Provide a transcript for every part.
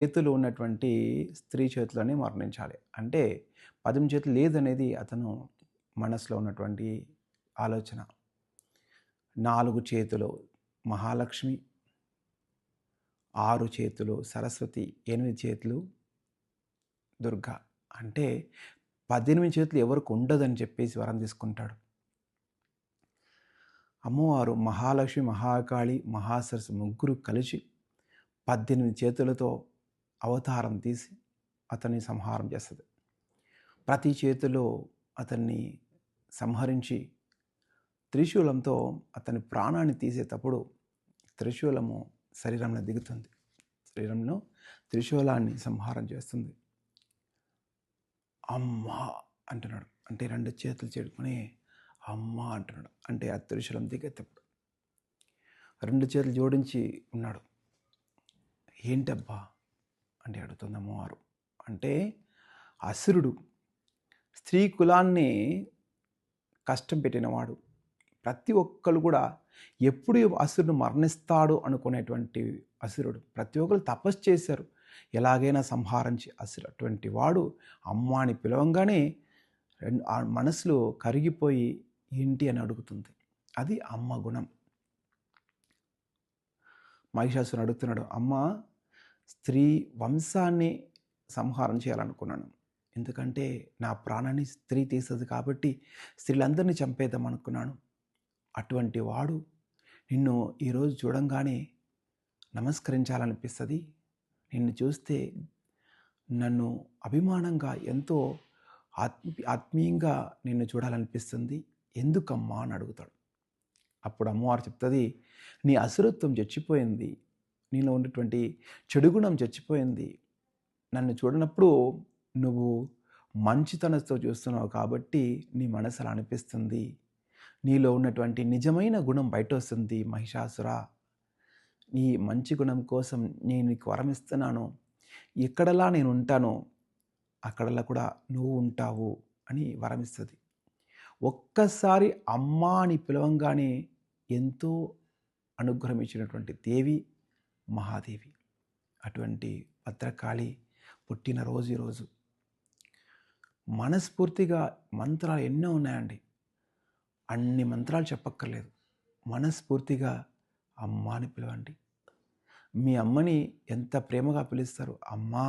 చేతులు ఉన్నటువంటి స్త్రీ చేతిలోనే మరణించాలి. అంటే 18 చేతులు లేదనేది అతను మనసులో ఉన్నటువంటి ఆలోచన. 4 చేతులు మహాలక్ష్మి, 6 చేతులు సరస్వతి, 8 చేతులు దుర్గా. అంటే 18 చేతులు ఎవరికి ఉండదని చెప్పేసి వరం తీసుకుంటాడు. అమ్మవారు మహాలక్ష్మి, మహాకాళి, మహాసరస్వతి ముగ్గురు కలిసి 18 చేతులతో అవతారం తీసి అతన్ని సంహారం చేస్తుంది. ప్రతి చేతిలో అతన్ని సంహరించి త్రిశూలంతో అతని ప్రాణాన్ని తీసేటప్పుడు త్రిశూలము శరీరంలో దిగుతుంది. శరీరంలో త్రిశూలాన్ని సంహారం చేస్తుంది. అమ్మా అంటున్నాడు. అంటే 2 చేతులు చేడుకొని అమ్మా అంటున్నాడు. అంటే ఆ త్రిశూలం దిగేటప్పుడు 2 చేతులు జోడించి ఉన్నాడు. ఏంటబ్బా అంటే అడుగుతుంది అమ్మవారు. అంటే అసురుడు స్త్రీ కులాన్ని కష్టం పెట్టినవాడు. ప్రతి ఒక్కరు కూడా ఎప్పుడు అసురుడు మరణిస్తాడు అనుకునేటువంటి అసురుడు. ప్రతి ఒక్కరు తపస్సు చేశారు, ఎలాగైనా సంహరించి అటువంటి వాడు అమ్మ అని పిలవంగానే ఆ మనసులో కరిగిపోయి ఏంటి అని అడుగుతుంది. అది అమ్మ గుణం. మహిషాసురుడు అడుగుతున్నాడు, అమ్మ స్త్రీ వంశాన్ని సంహారం చేయాలనుకున్నాను. ఎందుకంటే నా ప్రాణాన్ని స్త్రీ తీస్తుంది కాబట్టి స్త్రీలందరినీ చంపేద్దాం అనుకున్నాను. అటువంటి వాడు నిన్ను ఈరోజు చూడంగానే నమస్కరించాలనిపిస్తుంది. నిన్ను చూస్తే నన్ను అభిమానంగా ఎంతో ఆత్మీయంగా నిన్ను చూడాలనిపిస్తుంది. ఎందుకమ్మా అని అడుగుతాడు. అప్పుడు అమ్మవారు చెప్తుంది, నీ అసురత్వం చచ్చిపోయింది, నీలో ఉన్నటువంటి చెడు గుణం చచ్చిపోయింది. నన్ను చూడనప్పుడు నువ్వు మంచితనంతో చూస్తున్నావు కాబట్టి నీ మనసు అలా అనిపిస్తుంది. నీలో ఉన్నటువంటి నిజమైన గుణం బయట వస్తుంది. మహిషాసుర, నీ మంచి గుణం కోసం నేను నీకు వరం ఇస్తున్నాను. ఎక్కడలా నేను ఉంటానో అక్కడలా కూడా నువ్వు ఉంటావు అని వరం ఇస్తుంది. ఒక్కసారి అమ్మ అని పిలవంగానే ఎంతో అనుగ్రహం ఇచ్చినటువంటి దేవి మహాదేవి. అటువంటి భద్రకాళి పుట్టినరోజు ఈరోజు. మనస్ఫూర్తిగా మంత్రాలు ఎన్నో ఉన్నాయండి. అన్ని మంత్రాలు చెప్పక్కర్లేదు. మనస్ఫూర్తిగా అమ్మ అని పిలవండి. మీ అమ్మని ఎంత ప్రేమగా పిలుస్తారు. అమ్మా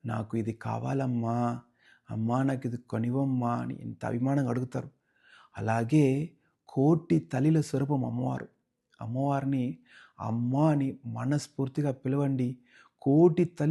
నాకు ఇది కావాలమ్మా, అమ్మా నాకు ఇది కొనివమ్మా అని ఎంత అభిమానంగా అడుగుతారు. అలాగే కోటి తల్లిల స్వరూపం అమ్మవారు. అమ్మవారిని అమ్మ అని మనస్ఫూర్తిగా పిలవండి. కోటి తల్లి